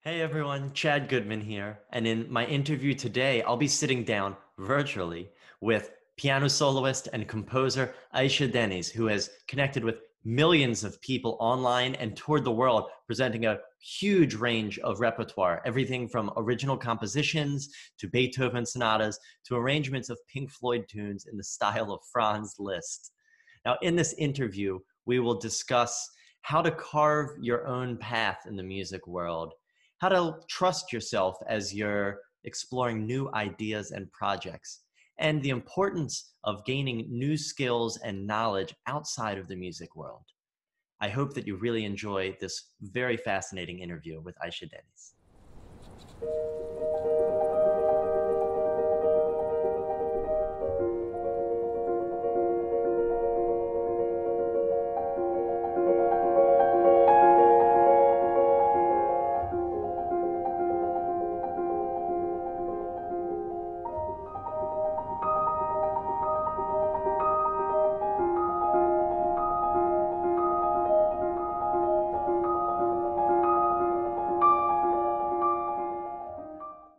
Hey everyone, Chad Goodman here. And in my interview today, I'll be sitting down virtually with piano soloist and composer AyseDeniz, who has connected with millions of people online and toured the world, presenting a huge range of repertoire, everything from original compositions to Beethoven sonatas to arrangements of Pink Floyd tunes in the style of Franz Liszt. Now, in this interview, we will discuss how to carve your own path in the music world, how to trust yourself as you're exploring new ideas and projects, and the importance of gaining new skills and knowledge outside of the music world. I hope that you really enjoy this very fascinating interview with AyseDeniz.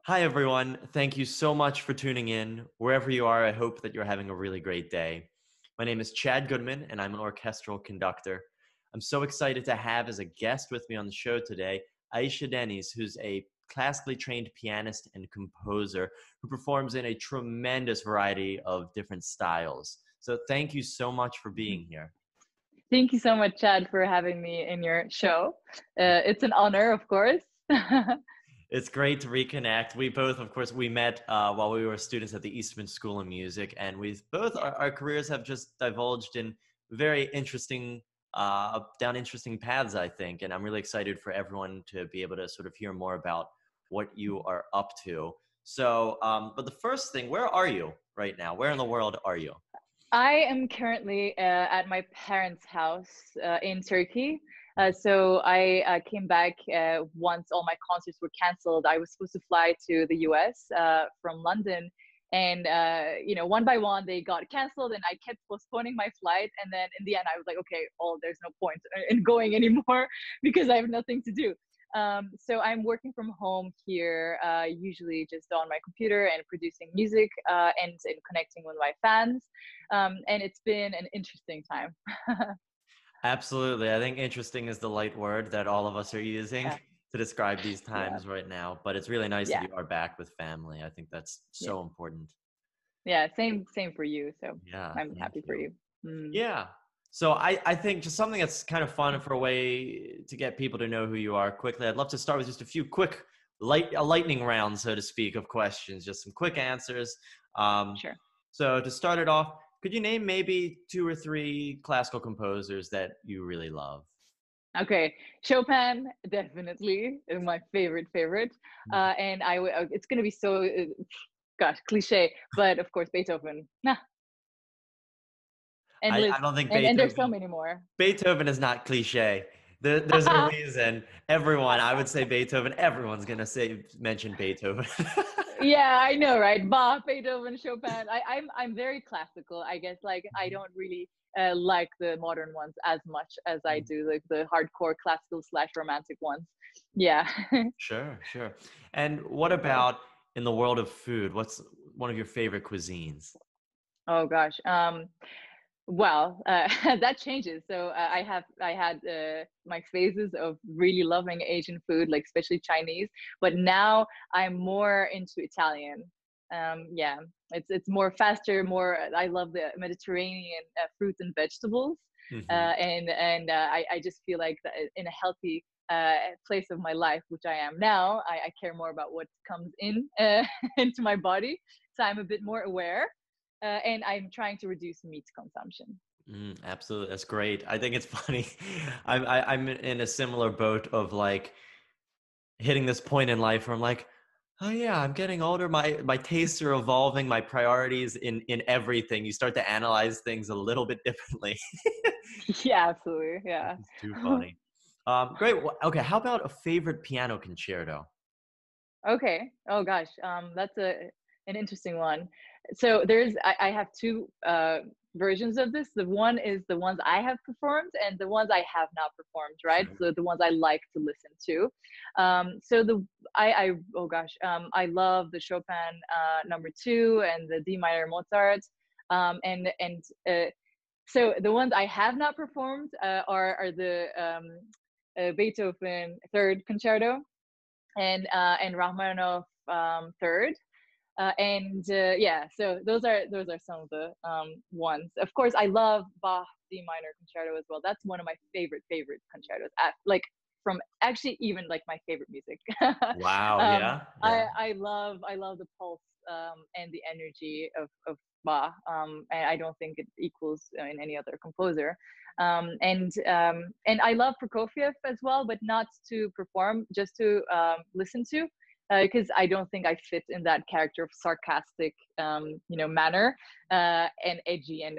Hi, everyone. Thank you so much for tuning in. Wherever you are, I hope that you're having a really great day. My name is Chad Goodman, and I'm an orchestral conductor. I'm so excited to have as a guest with me on the show today, AyseDeniz, who's a classically trained pianist and composer who performs in a tremendous variety of different styles. So thank you so much for being here. Thank you so much, Chad, for having me in your show. It's an honor, of course. It's great to reconnect. We both, of course, we met while we were students at the Eastman School of Music, and we've both, our careers have just divulged in very interesting, down interesting paths, I think. And I'm really excited for everyone to be able to sort of hear more about what you are up to. So, but the first thing, where are you right now? Where in the world are you? I am currently at my parents' house in Turkey. So I came back once all my concerts were canceled. I was supposed to fly to the US from London. And, one by one, they got canceled and I kept postponing my flight. And then in the end, I was like, okay, there's no point in going anymore because I have nothing to do. So I'm working from home here, usually just on my computer and producing music and connecting with my fans. And it's been an interesting time. Absolutely. I think interesting is the light word that all of us are using Yeah, to describe these yeah, times right now. But it's really nice that yeah, you are back with family. I think that's yeah, so important. yeah. Same for you. So Yeah, I'm thank happy for you. you. Mm. Yeah. So I think just something that's kind of fun for a way to get people to know who you are quickly. I'd love to start with just a few quick a lightning round, so to speak, of questions, just some quick answers. Um, Sure. so to start it off, could you name maybe two or three classical composers that you really love? Okay, Chopin definitely is my favorite. And it's gonna be so gosh cliche, but of course Beethoven. Nah, and I Liszt, don't think and there's so many more. Beethoven is not cliche. There's a reason. Everyone, I would say Beethoven. Everyone's gonna say mention Beethoven. Yeah, I know, right? Bach, Beethoven, Chopin. I'm very classical. I guess like I don't really like the modern ones as much as I do like the hardcore classical slash romantic ones. Yeah. Sure, sure. And what about in the world of food? What's one of your favorite cuisines? Oh gosh. Well, that changes. So I had my phases of really loving Asian food, like especially Chinese, but now I'm more into Italian. Yeah, it's more faster, more. I love the Mediterranean fruits and vegetables, Hmm. I just feel like that in a healthy place of my life, which I am now, I care more about what comes in into my body, so I'm a bit more aware and I'm trying to reduce meat consumption. Absolutely, that's great. I think it's funny. I'm in a similar boat of like hitting this point in life where I'm like, oh yeah, I'm getting older. My tastes are evolving. My priorities in everything. You start to analyze things a little bit differently. Yeah, absolutely. Which Yeah. is too funny. Great. Okay, how about a favorite piano concerto? Okay. Oh gosh, that's an interesting one. So I have two versions of this. The one is the ones I have performed and the ones I have not performed, right? Sure. So the ones I like to listen to. So oh gosh, I love the Chopin number 2 and the D minor Mozart. So the ones I have not performed are the Beethoven Third Concerto and Rachmaninoff Third. Yeah, so those are some of the ones. Of course, I love Bach D minor concerto as well. That's one of my favorite concertos. Like from actually even like my favorite music. Wow. Yeah. Yeah. I love the pulse and the energy of Bach. And I don't think it equals in any other composer. And I love Prokofiev as well, but not to perform, just to listen to. Because I don't think I fit in that character of sarcastic, manner and edgy and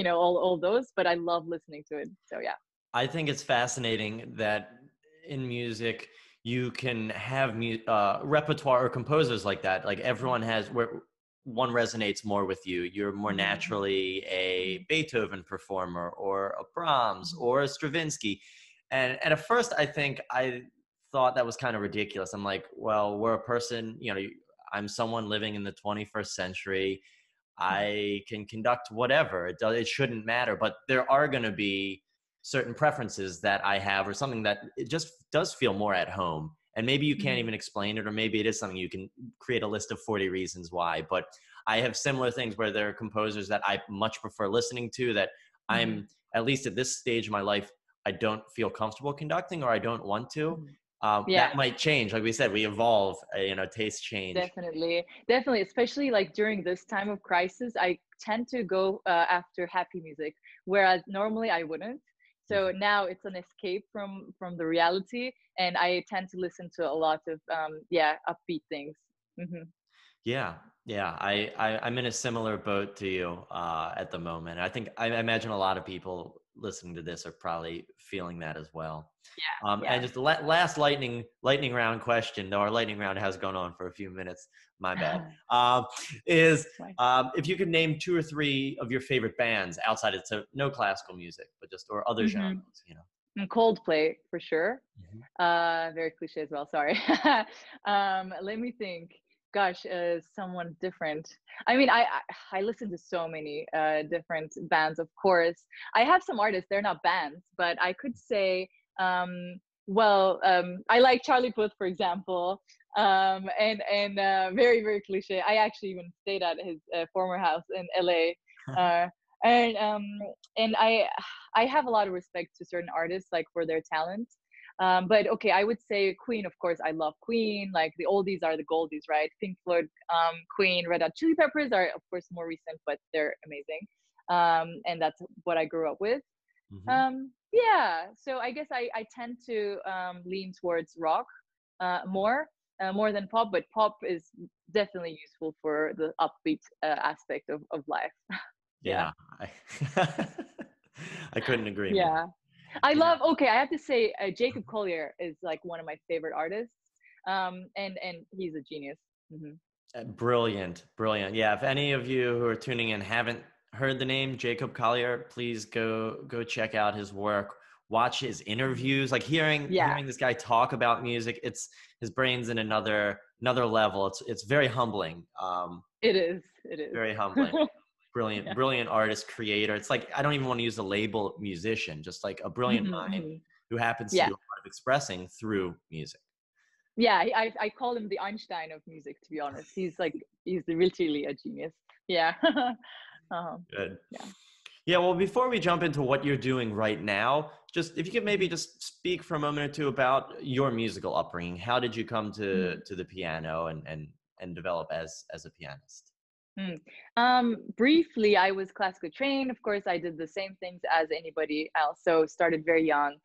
all those. But I love listening to it. So yeah. I think it's fascinating that in music you can have repertoire or composers like that. Like everyone has where one resonates more with you. You're more naturally a Beethoven performer or a Brahms or a Stravinsky. And at first I think I thought that was kind of ridiculous. I'm like, well, we're a person, I'm someone living in the 21st century. I can conduct whatever. It shouldn't matter. But there are going to be certain preferences that I have or something that it just does feel more at home. And maybe you can't even explain it, or maybe it is something you can create a list of 40 reasons why. But I have similar things where there are composers that I much prefer listening to that I'm, at least at this stage of my life, I don't feel comfortable conducting, or I don't want to. That might change. Like we said, we evolve, tastes change. Definitely. Especially like during this time of crisis, I tend to go after happy music, whereas normally I wouldn't. So now it's an escape from the reality, and I tend to listen to a lot of upbeat things. Yeah. I'm in a similar boat to you at the moment. I imagine a lot of people listening to this are probably feeling that as well. And just the last lightning round question, though our lightning round has gone on for a few minutes, my bad, is if you could name 2 or 3 of your favorite bands outside of, so no classical music, but just, or other genres, And Coldplay for sure. Very cliche as well, sorry. Let me think. Gosh, someone different. I mean, I listen to so many different bands, of course. I have some artists, they're not bands, but I could say, I like Charlie Puth, for example, and very, very cliche. I actually even stayed at his former house in LA. And I have a lot of respect to certain artists, like for their talent. But okay, I would say Queen, of course. I love Queen. Like the oldies are the goldies, right? Pink Floyd, Queen, Red Hot Chili Peppers are, of course, more recent, but they're amazing. And that's what I grew up with. So I guess I tend to lean towards rock more than pop, but pop is definitely useful for the upbeat aspect of life. Yeah. I couldn't agree more. I love, okay, I have to say Jacob Collier is like one of my favorite artists, and he's a genius. Brilliant. Yeah, if any of you who are tuning in haven't heard the name Jacob Collier, please go check out his work, watch his interviews. Like hearing this guy talk about music, it's his brain's in another level. It's very humbling. It is very humbling. Brilliant artist, creator. It's like, I don't even want to use the label musician, just like a brilliant mind who happens to do a lot of expressing through music. I call him the Einstein of music, to be honest. He's literally a genius. Good. Well, before we jump into what you're doing right now, just if you could maybe just speak for a moment or two about your musical upbringing. How did you come to the piano and develop as a pianist? Briefly, I was classically trained. Of course, I did the same things as anybody else. So started very young,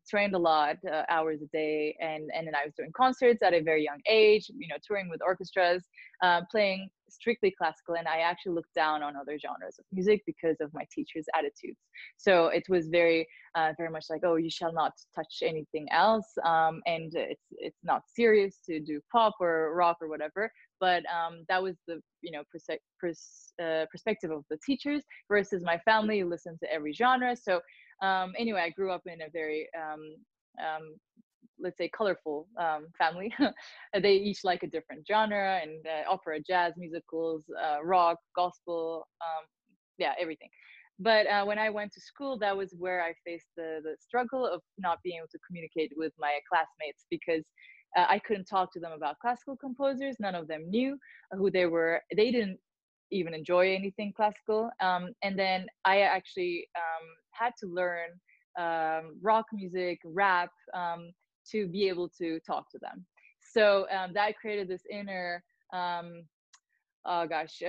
trained a lot, hours a day. And then I was doing concerts at a very young age, touring with orchestras, playing strictly classical, and I actually looked down on other genres of music because of my teacher's attitudes. So it was very much like, oh, you shall not touch anything else, and it's not serious to do pop or rock or whatever. But that was the perspective of the teachers versus my family who listened to every genre. So anyway, I grew up in a very let's say colorful family. They each like a different genre, and opera, jazz, musicals, rock, gospel, yeah, everything. But when I went to school, that was where I faced the struggle of not being able to communicate with my classmates, because I couldn't talk to them about classical composers. None of them knew who they were. They didn't even enjoy anything classical. And then I actually had to learn rock music, rap, to be able to talk to them. So that created this inner, oh gosh,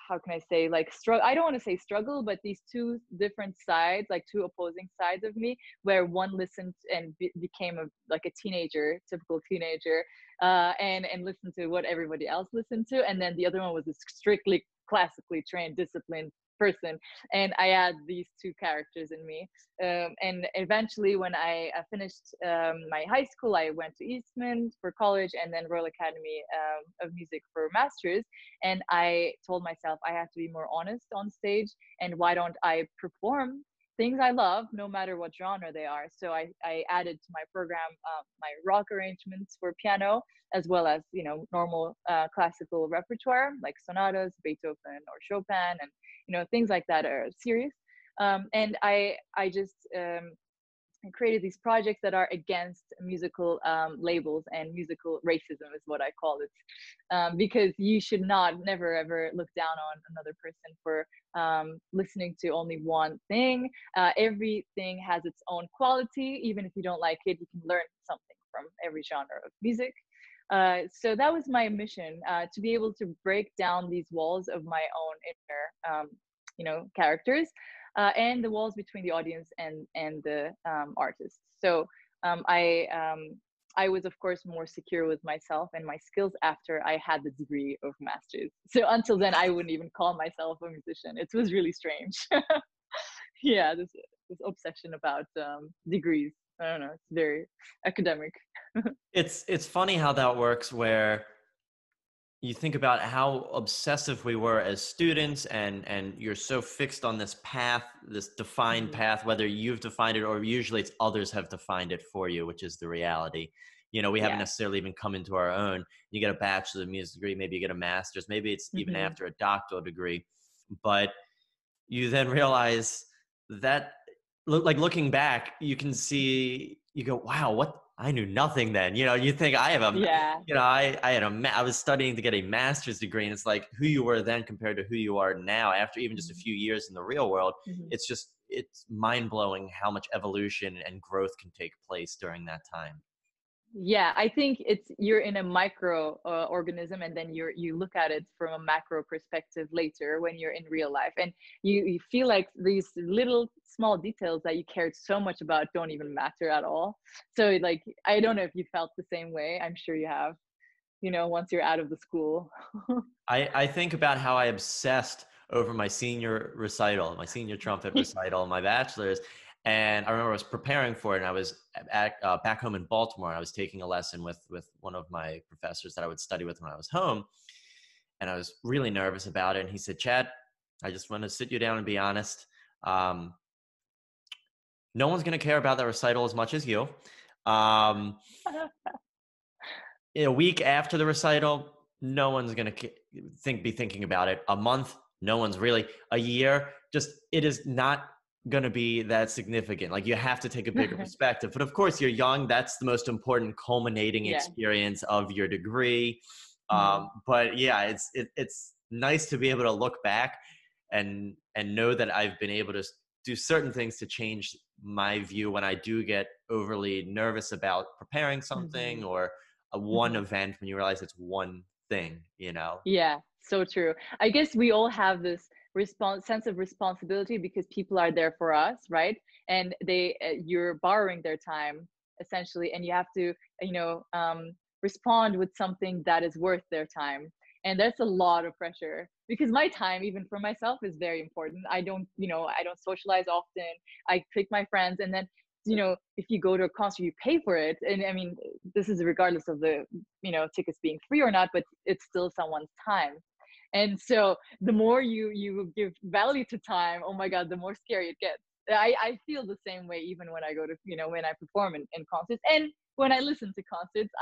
how can I say, like struggle? I don't want to say struggle, but these two different sides, like two opposing sides of me, where one listened and became like a teenager, typical teenager, and listened to what everybody else listened to, and then the other one was a strictly classically trained, disciplined person. And I had these two characters in me. And eventually, when I finished my high school, I went to Eastman for college, and then Royal Academy of Music for master's. And I told myself I have to be more honest on stage, and why don't I perform things I love, no matter what genre they are. So I added to my program my rock arrangements for piano, as well as normal classical repertoire like sonatas, Beethoven or Chopin, and things like that are serious. And I just created these projects that are against musical labels, and musical racism is what I call it, because you should never ever look down on another person for listening to only one thing. Everything has its own quality. Even if you don't like it, you can learn something from every genre of music. So that was my mission, to be able to break down these walls of my own inner characters, and the walls between the audience and the artist. So I was, of course, more secure with myself and my skills after I had the degree of master's. So until then, I wouldn't even call myself a musician. It was really strange. Yeah, this obsession about degrees. I don't know. It's very academic. It's funny how that works, where you think about how obsessive we were as students, and you're so fixed on this path, this defined path, whether you've defined it or usually it's others have defined it for you, which is the reality. We haven't necessarily even come into our own. You get a bachelor's of music degree, maybe you get a master's, maybe it's even after a doctoral degree, but you then realize that, like, looking back, you can see, you go, wow, what, I knew nothing then. You think I have I was studying to get a master's degree, and it's like who you were then compared to who you are now after even just a few years in the real world. It's mind blowing how much evolution and growth can take place during that time. Yeah, I think you're in a micro organism, and then you look at it from a macro perspective later when you're in real life, and you feel like these little small details that you cared so much about don't even matter at all. So like, I don't know if you felt the same way. I'm sure you have, once you're out of the school. I think about how I obsessed over my senior trumpet recital, my bachelor's. And I remember I was preparing for it, and I was back home in Baltimore, and I was taking a lesson with one of my professors that I would study with when I was home. And I was really nervous about it. And he said, "Chad, I just want to sit you down and be honest. No one's going to care about that recital as much as you. A week after the recital, no one's going to be thinking about it. A month, no one's really. A year, it is not going to be that significant. Like, you have to take a bigger perspective. But of course, you're young. That's the most important culminating experience of your degree. But yeah, it's nice to be able to look back and know that I've been able to do certain things to change my view when I do get overly nervous about preparing something or one event, when you realize it's one thing, Yeah, so true. I guess we all have this sense of responsibility because people are there for us, right? And you're borrowing their time essentially, and you have to respond with something that is worth their time. And that's a lot of pressure because my time, even for myself, is very important. I don't, I don't socialize often. I pick my friends, and then, if you go to a concert, you pay for it. And I mean, this is regardless of the, tickets being free or not, but it's still someone's time. And so the more you give value to time, oh my God, the more scary it gets. I feel the same way even when I go to, when I perform in concerts, and when I listen to concerts,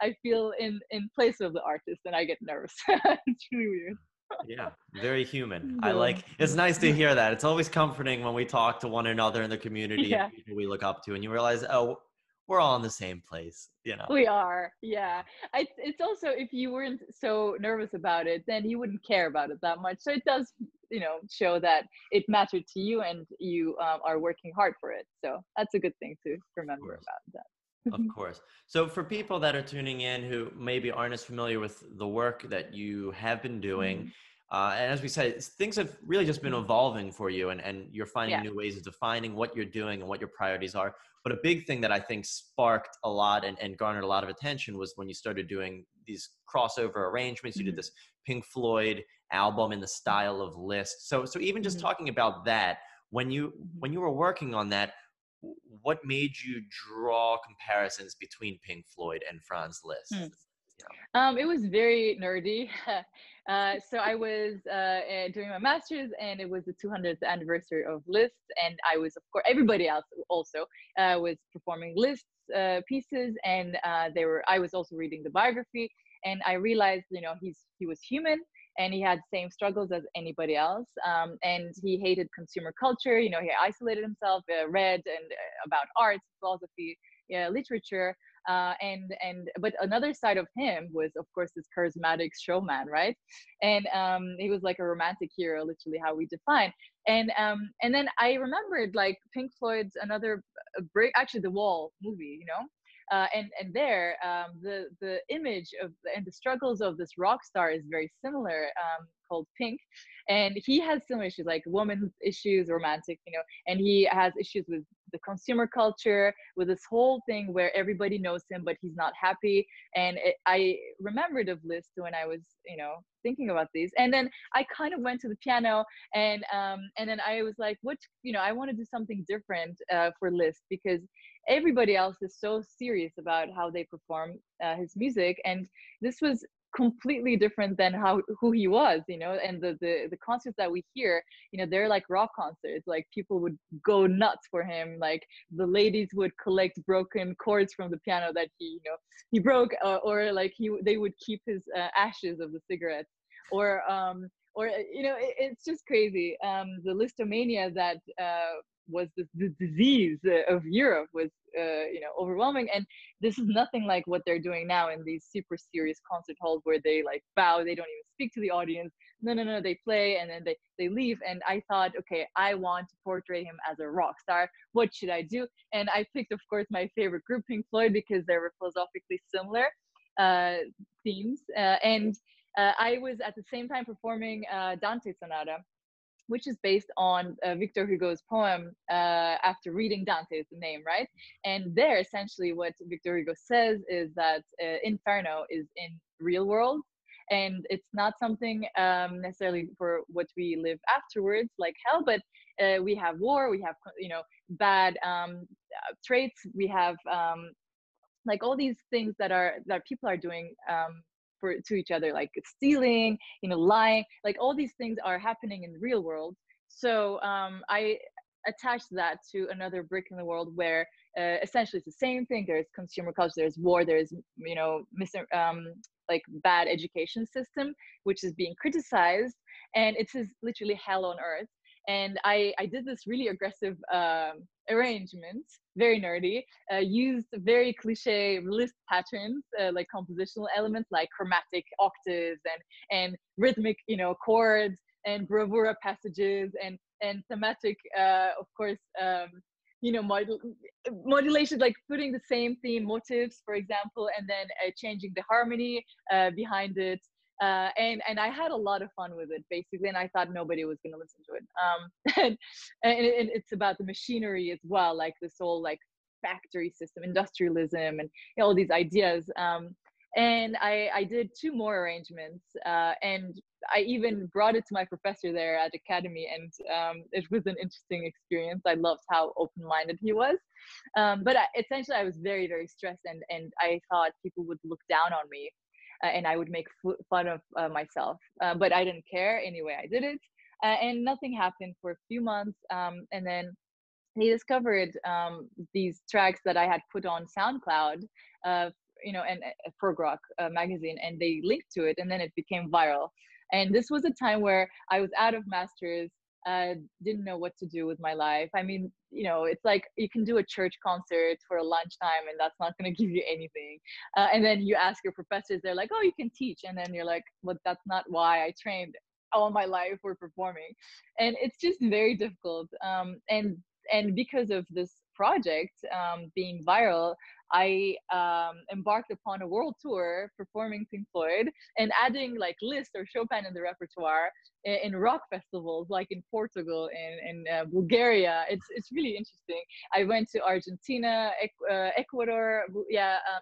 I feel in place of the artist, and I get nervous. It's really weird. Yeah, very human. I So, like, it's nice to hear that. It's always comforting when we talk to one another in the community and yeah. people we look up to, and you realize, oh, we're all in the same place, you know? We are, yeah. It's also, if you weren't so nervous about it, then you wouldn't care about it that much. So it does, show that it mattered to you, and you are working hard for it. So that's a good thing to Of remember course. about that. Of course. So for people that are tuning in who maybe aren't as familiar with the work that you have been doing, Mhm. and as we said, things have really just been Mhm. evolving for you, and you're finding Yeah. new ways of defining what you're doing and what your priorities are. But a big thing that I think sparked a lot and garnered a lot of attention was when you started doing these crossover arrangements. You did Mhm. this Pink Floyd album in the style of Liszt. So even just Mhm. talking about that, when you Mhm. when you were working on that, what made you draw comparisons between Pink Floyd and Franz Liszt? Mhm. You know? It was very nerdy. So I was doing my master's, and it was the 200th anniversary of Liszt, and I was, of course, everybody else also was performing Liszt's pieces, and I was also reading the biography, and I realized, he was human, and he had the same struggles as anybody else, and he hated consumer culture. He isolated himself, read and about arts, philosophy, literature, and but another side of him was, of course, this charismatic showman, right? And he was like a romantic hero, literally how we define. And then I remembered, like, Pink Floyd's another break, actually, the Wall movie, and there, the image of and the struggles of this rock star is very similar, called Pink, and he has similar issues, like woman issues, romantic, and he has issues with the consumer culture, with this whole thing where everybody knows him but he's not happy. And I remembered of Liszt when I was, thinking about these, and then I kind of went to the piano, and then I was like, what, I want to do something different for Liszt, because everybody else is so serious about how they perform his music, and this was completely different than who he was, and the concerts that we hear, they're like rock concerts. Like, people would go nuts for him. Like, the ladies would collect broken chords from the piano that he broke, or like they would keep his ashes of the cigarettes, or it's just crazy. The listomania that was the disease of Europe was overwhelming, and this is nothing like what they're doing now in these super serious concert halls where they like bow, they don't even speak to the audience. No, they play and then they leave. And I thought, okay, I want to portray him as a rock star. What should I do? And I picked, of course, my favorite group, Pink Floyd, because they were philosophically similar uh, themes, and I was at the same time performing Dante Sonata, which is based on Victor Hugo's poem, after reading Dante is the name, right? And there, essentially, what Victor Hugo says is that Inferno is in real world, and it's not something necessarily for what we live afterwards, like hell, but we have war, we have, bad traits, we have like all these things that people are doing to each other, like stealing, lying, like all these things are happening in the real world. So I attached that to another brick in the world where essentially it's the same thing. There's consumer culture, there's war, there's like bad education system which is being criticized, and it's literally hell on earth. And I did this really aggressive arrangement, very nerdy, used very cliche Liszt patterns, like compositional elements like chromatic octaves and rhythmic, chords and bravura passages and thematic, of course, modulation, like putting the same theme motifs, for example, and then changing the harmony behind it. And I had a lot of fun with it, basically, and I thought nobody was going to listen to it. And it's about the machinery as well, like this whole like factory system, industrialism, and all these ideas. And I did two more arrangements, and I even brought it to my professor there at Academy, and it was an interesting experience. I loved how open-minded he was, but essentially I was very, very stressed, and I thought people would look down on me, and I would make fun of myself, but I didn't care. Anyway, I did it, and nothing happened for a few months, and then he discovered these tracks that I had put on SoundCloud, and Prog Rock Magazine, and they linked to it, and then it became viral. And this was a time where I was out of masters, didn't know what to do with my life. I mean, it's like you can do a church concert for a lunchtime, and that's not going to give you anything. And then you ask your professors, they're like, "Oh, you can teach," and then you're like, "Well, that's not why I trained all my life for performing." And it's just very difficult. And because of this project being viral, I embarked upon a world tour performing Pink Floyd and adding like Liszt or Chopin in the repertoire in rock festivals like in Portugal and in Bulgaria. It's really interesting. I went to Argentina, Ecuador,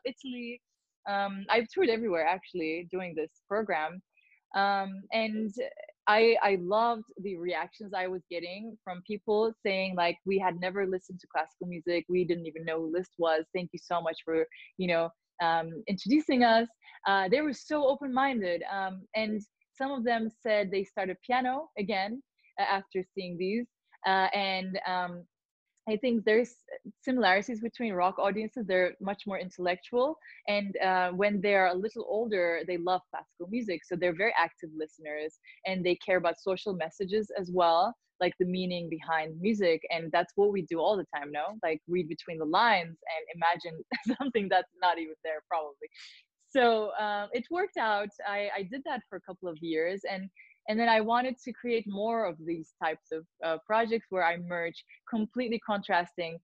Italy. I've toured everywhere actually doing this program. And I loved the reactions I was getting from people saying like, we had never listened to classical music. We didn't even know who Liszt was. Thank you so much for, introducing us. They were so open-minded. And some of them said they started piano again after seeing these. And I think there's similarities between rock audiences. They're much more intellectual. And when they're a little older, they love classical music. So they're very active listeners, and they care about social messages as well, like the meaning behind music. And that's what we do all the time, no? Like read between the lines and imagine something that's not even there, probably. So it worked out. I did that for a couple of years, and then I wanted to create more of these types of projects where I merge completely contrasting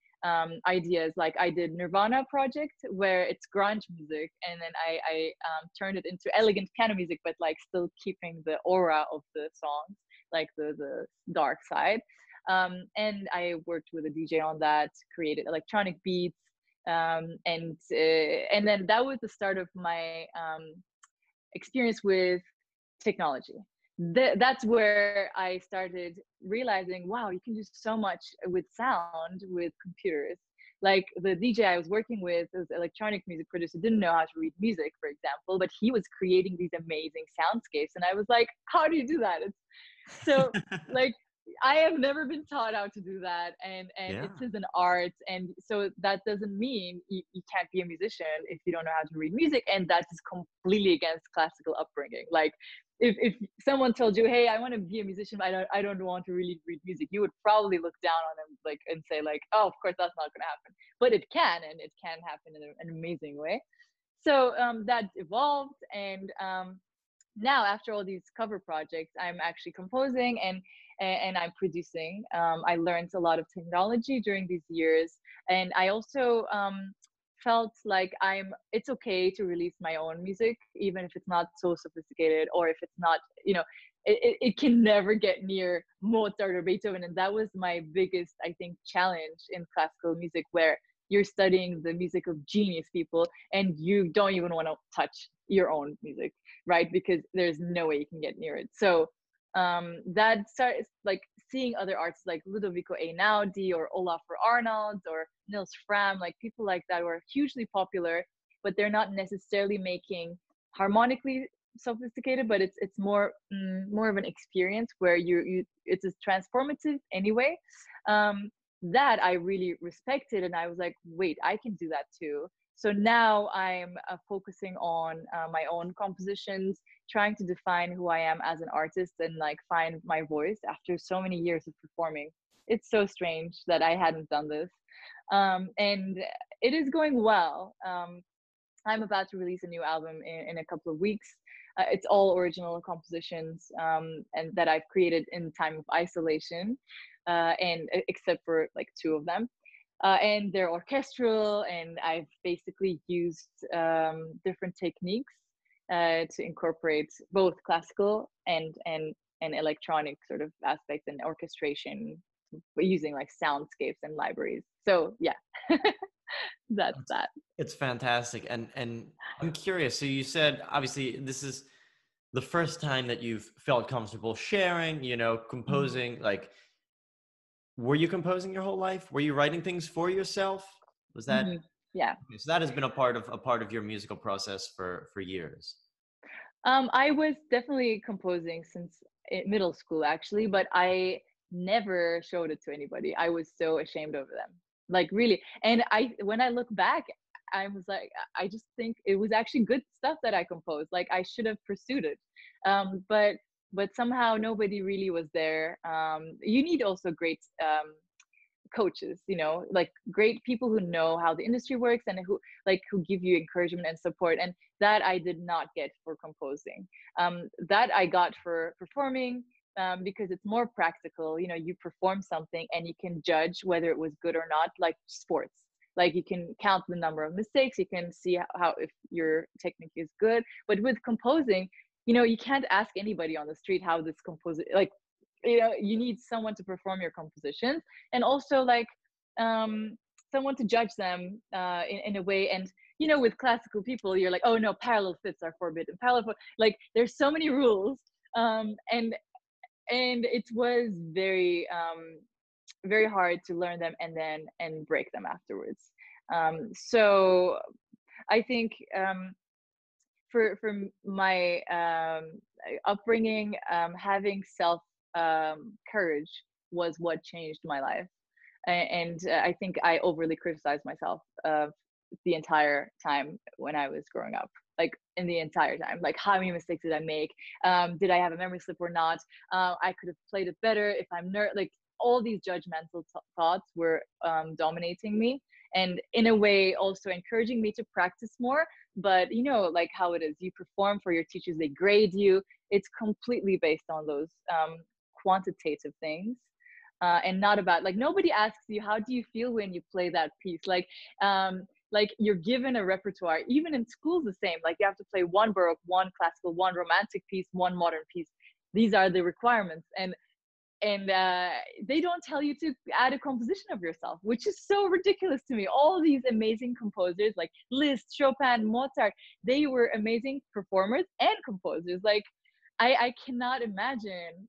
ideas. Like I did Nirvana project where it's grunge music, and then I turned it into elegant piano music, but like still keeping the aura of the songs, like the dark side. And I worked with a DJ on that, created electronic beats, and then that was the start of my experience with technology. That's where I started realizing, wow, you can do so much with sound with computers. Like the DJ I was working with, this electronic music producer, didn't know how to read music, for example, but he was creating these amazing soundscapes. And I was like, how do you do that? It's so like, I have never been taught how to do that. And Yeah. it is an art. And so that doesn't mean you can't be a musician if you don't know how to read music. And that is completely against classical upbringing. Like if someone told you, hey, I want to be a musician, but I don't want to really read music, you would probably look down on them like and say like, oh, of course that's not going to happen. But it can, and it can happen in an amazing way. So that evolved, and now after all these cover projects, I'm actually composing and I'm producing. I learned a lot of technology during these years, and I also felt like it's okay to release my own music, even if it's not so sophisticated, or if it's not, it can never get near Mozart or Beethoven. And that was my biggest, I think, challenge in classical music, where you're studying the music of genius people and you don't even want to touch your own music, right? Because there's no way you can get near it. So that starts like seeing other artists like Ludovico Einaudi or Olafur Arnalds or Nils Fram, like people like that who are hugely popular, but they're not necessarily making harmonically sophisticated, but it's more of an experience where you it's transformative anyway. That I really respected, and I was like, wait, I can do that too. So now I'm focusing on my own compositions, trying to define who I am as an artist and like find my voice after so many years of performing. It's so strange that I hadn't done this. And it is going well. I'm about to release a new album in a couple of weeks. It's all original compositions and that I've created in time of isolation, and except for like two of them. And they're orchestral, and I've basically used different techniques to incorporate both classical and electronic sort of aspects and orchestration using like soundscapes and libraries. So yeah, that's that. It's fantastic. And I'm curious. So you said, obviously, this is the first time that you've felt comfortable sharing, Mhm. composing. Like, were you composing your whole life? Were you writing things for yourself? Was that Mhm. Yeah. okay? So that has been a part of your musical process for years. I was definitely composing since middle school, actually, but I never showed it to anybody. I was so ashamed of them, like really. And when I look back, I was like, I just think it was actually good stuff that I composed. Like I should have pursued it, but somehow nobody really was there. You need also great coaches, like great people who know how the industry works and who give you encouragement and support, and that I did not get for composing. That I got for performing, because it's more practical. You perform something and you can judge whether it was good or not, like sports. Like you can count the number of mistakes, you can see how if your technique is good. But with composing, you can't ask anybody on the street how this composer, like, you need someone to perform your compositions, and also like um someone to judge them in a way. And with classical people, you're like, oh no, parallel fifths are forbidden, like there's so many rules. And it was very hard to learn them and break them afterwards. So I think for my upbringing, having self courage was what changed my life. And I think I overly criticized myself the entire time when I was growing up. Like in the entire time, like how many mistakes did I make? Did I have a memory slip or not? I could have played it better if I'm like all these judgmental thoughts were dominating me, and in a way also encouraging me to practice more. But like how it is, you perform for your teachers, they grade you. It's completely based on those quantitative things, and not about, like, nobody asks you how do you feel when you play that piece. Like you're given a repertoire. Even in school, the same. Like you have to play one baroque, one classical, one romantic piece, one modern piece. These are the requirements. And they don't tell you to add a composition of yourself, which is so ridiculous to me. All these amazing composers like Liszt, Chopin, Mozart, they were amazing performers and composers. Like I cannot imagine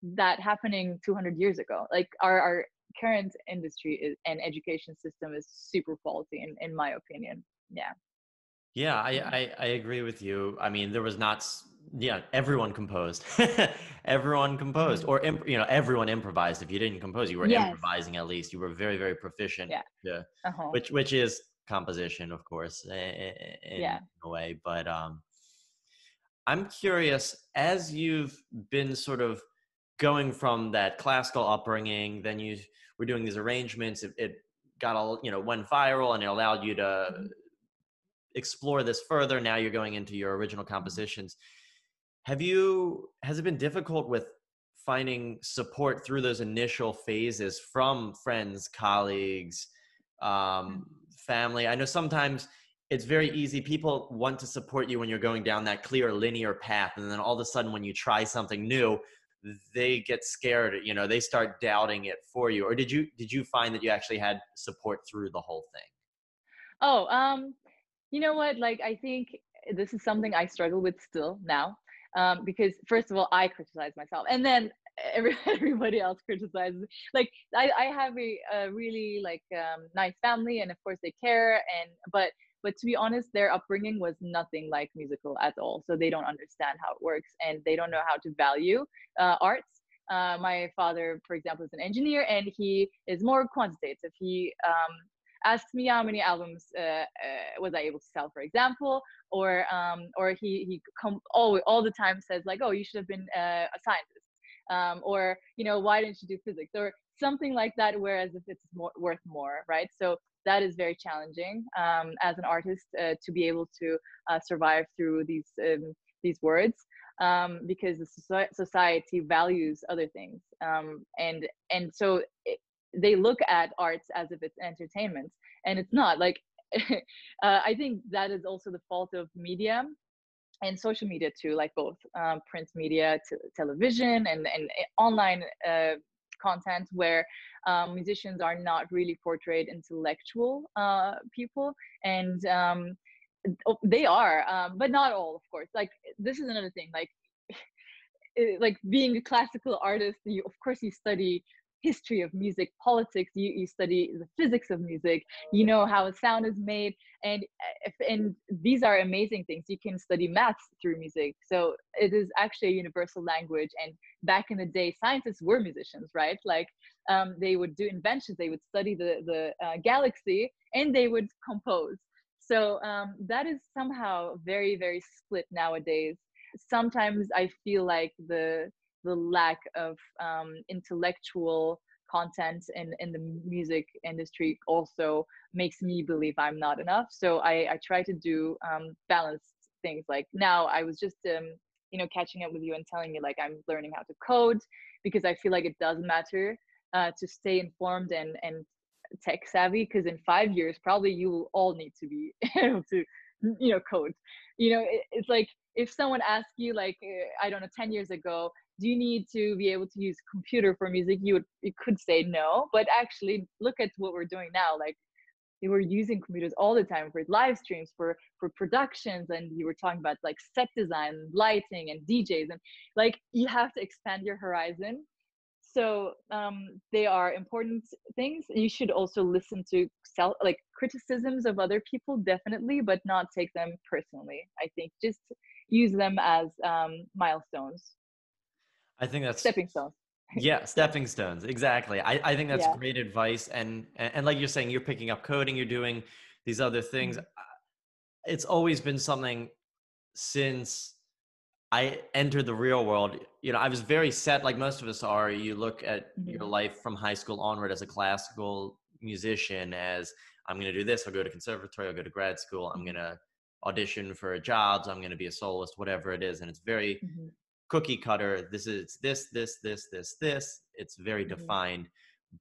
that happening 200 years ago. Like our current industry and education system is super faulty in my opinion. Yeah. Yeah, I agree with you. I mean, there was not, yeah, everyone composed. Everyone composed, Mhm. or, everyone improvised. If you didn't compose, you were Yes. improvising at least. You were very, very proficient, Yeah. yeah, Uh-huh. which is composition, of course, in Yeah. a way. But I'm curious, as you've been sort of going from that classical upbringing, then you were doing these arrangements. It got all, went viral, and it allowed you to Mhm. explore this further. Now you're going into your original Mhm. compositions. Has it been difficult with finding support through those initial phases from friends, colleagues, Mhm. family? I know sometimes it's very easy. People want to support you when you're going down that clear linear path, and then all of a sudden when you try something new, they get scared. They start doubting it for you. Or did you find that you actually had support through the whole thing? Oh, you know what? Like, I think this is something I struggle with still now, because first of all, I criticize myself, and then everybody else criticizes. Like, I have a really like nice family, and of course they care, but to be honest, their upbringing was nothing like musical at all. So they don't understand how it works, and they don't know how to value arts. My father, for example, is an engineer, and he is more quantitative. He asks me how many albums was I able to sell, for example, or he all the time says like, oh, you should have been a scientist, or why didn't you do physics or something like that, whereas if it's worth more, right? So that is very challenging as an artist to be able to survive through these words, because the society values other things, and so they look at arts as if it's entertainment, and it's not. Like I think that is also the fault of media and social media too, like both print media, television, and online content, where musicians are not really portrayed intellectual people, and They are, but not all, of course. Like, this is another thing. Like, like being a classical artist, you of course you study history of music, politics, you study the physics of music, you know how a sound is made, and and these are amazing things. You can study maths through music, so it is actually a universal language. And back in the day, scientists were musicians, right? Like, they would do inventions, they would study the galaxy, and they would compose. So that is somehow very, very split nowadays. Sometimes I feel like the lack of intellectual content in the music industry also makes me believe I'm not enough. So I try to do balanced things. Like now, I was just catching up with you and telling you like I'm learning how to code, because I feel like it does matter to stay informed and tech savvy, because in 5 years probably you will all need to be able to code. It's like if someone asks you like I don't know, 10 years ago, do you need to be able to use computer for music, you could say no. But actually look at what we're doing now. Like, we were using computers all the time for live streams, for productions, and you were talking about like set design, lighting, and DJs, and like you have to expand your horizon. So they are important things. You should also listen to criticisms of other people, definitely, but not take them personally. I think just use them as milestones, I think that's, stepping stones. yeah, Yeah, stepping stones. Exactly. I think that's yeah. great advice. And like you're saying, you're picking up coding, you're doing these other things. Mhm. It's always been something since I entered the real world. I was very set, like most of us are. You look at your Mhm. life from high school onward as a classical musician, as I'm going to do this, I'll go to conservatory, I'll go to grad school, I'm going Mhm. to audition for jobs, I'm going to be a soloist, whatever it is. And it's very Mhm. cookie cutter. This is this. It's very Mhm. defined.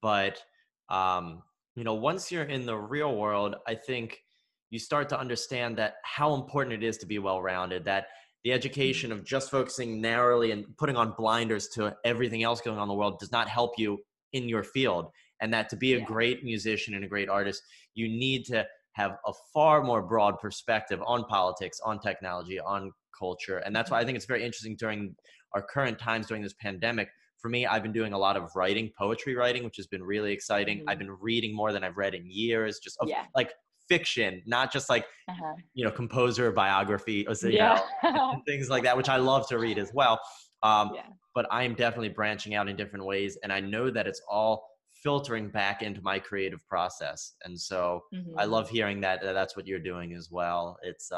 But once you're in the real world, I think you start to understand that how important it is to be well-rounded, that the education Mhm. of just focusing narrowly and putting on blinders to everything else going on in the world does not help you in your field. And that to be a Yeah. great musician and a great artist, you need to have a far more broad perspective on politics, on technology, on culture. And that's why I Mhm. think it's very interesting during our current times during this pandemic. For me, I've been doing a lot of writing, poetry writing, which has been really exciting. I've Mhm. been reading more than I've read in years, just of Yeah. like fiction, not just like, Uh-huh. composer biography, or Yeah. and things like that, which I love to read as well. Yeah. But I am definitely branching out in different ways. And I know that it's all filtering back into my creative process. And so I Mhm. love hearing that that's what you're doing as well. It's,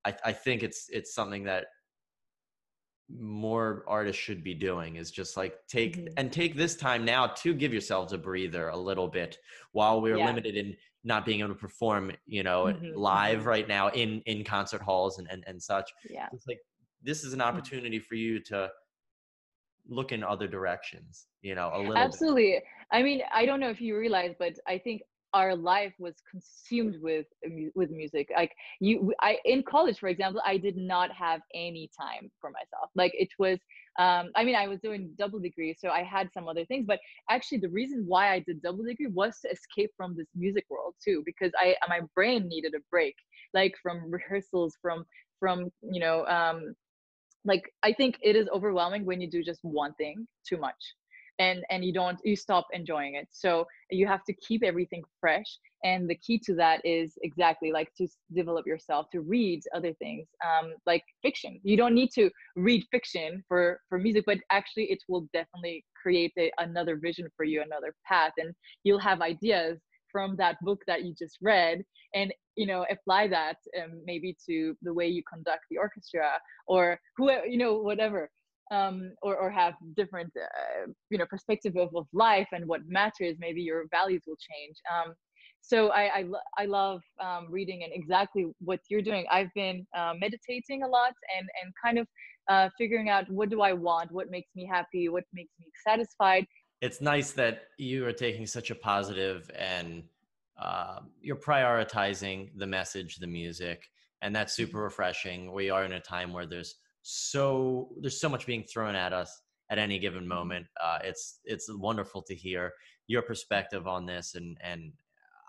I think it's something that more artists should be doing, is just like Mhm. take this time now to give yourselves a breather a little bit while we're Yeah. limited in not being able to perform Mhm. live Mhm. right now in concert halls and such. Yeah. It's like this is an Mhm. opportunity for you to look in other directions, a little bit. Absolutely. I mean, I don't know if you realize, but I think our life was consumed with with music. Like I in college, for example, I did not have any time for myself. Like it was, I mean, I was doing double degree, so I had some other things. But actually, the reason why I did double degree was to escape from this music world too, because my brain needed a break, like from rehearsals, from like I think it is overwhelming when you do just one thing too much, and you stop enjoying it. So you have to keep everything fresh, and the key to that is exactly like to develop yourself, to read other things, like fiction. You don't need to read fiction for music, but actually it will definitely create another vision for you, another path, and you'll have ideas from that book that you just read, and apply that maybe to the way you conduct the orchestra, or whoever, whatever, or have different perspective of life and what matters. Maybe your values will change. So I love reading, and exactly what you're doing. I've been meditating a lot, and kind of figuring out what do I want, what makes me happy, what makes me satisfied. It's nice that you are taking such a positive and you're prioritizing the message, the music, and that's super Mhm. refreshing. We are in a time where there's so much being thrown at us at any given Mhm. moment. It's wonderful to hear your perspective on this, and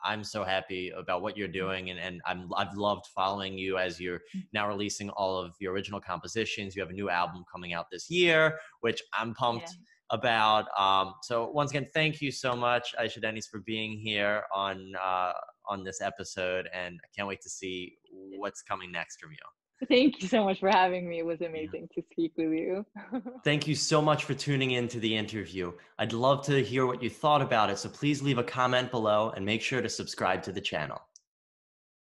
I'm so happy about what you're doing, and I've loved following you as you're now releasing all of your original compositions. You have a new album coming out this year, which I'm Yeah. pumped about. So once again, thank you so much, AyseDeniz, for being here on this episode, and I can't wait to see what's coming next from you. Thank you so much for having me. It was Yeah. amazing to speak with you. Thank you so much for tuning in to the interview. I'd love to hear what you thought about it, so please leave a comment below and make sure to subscribe to the channel.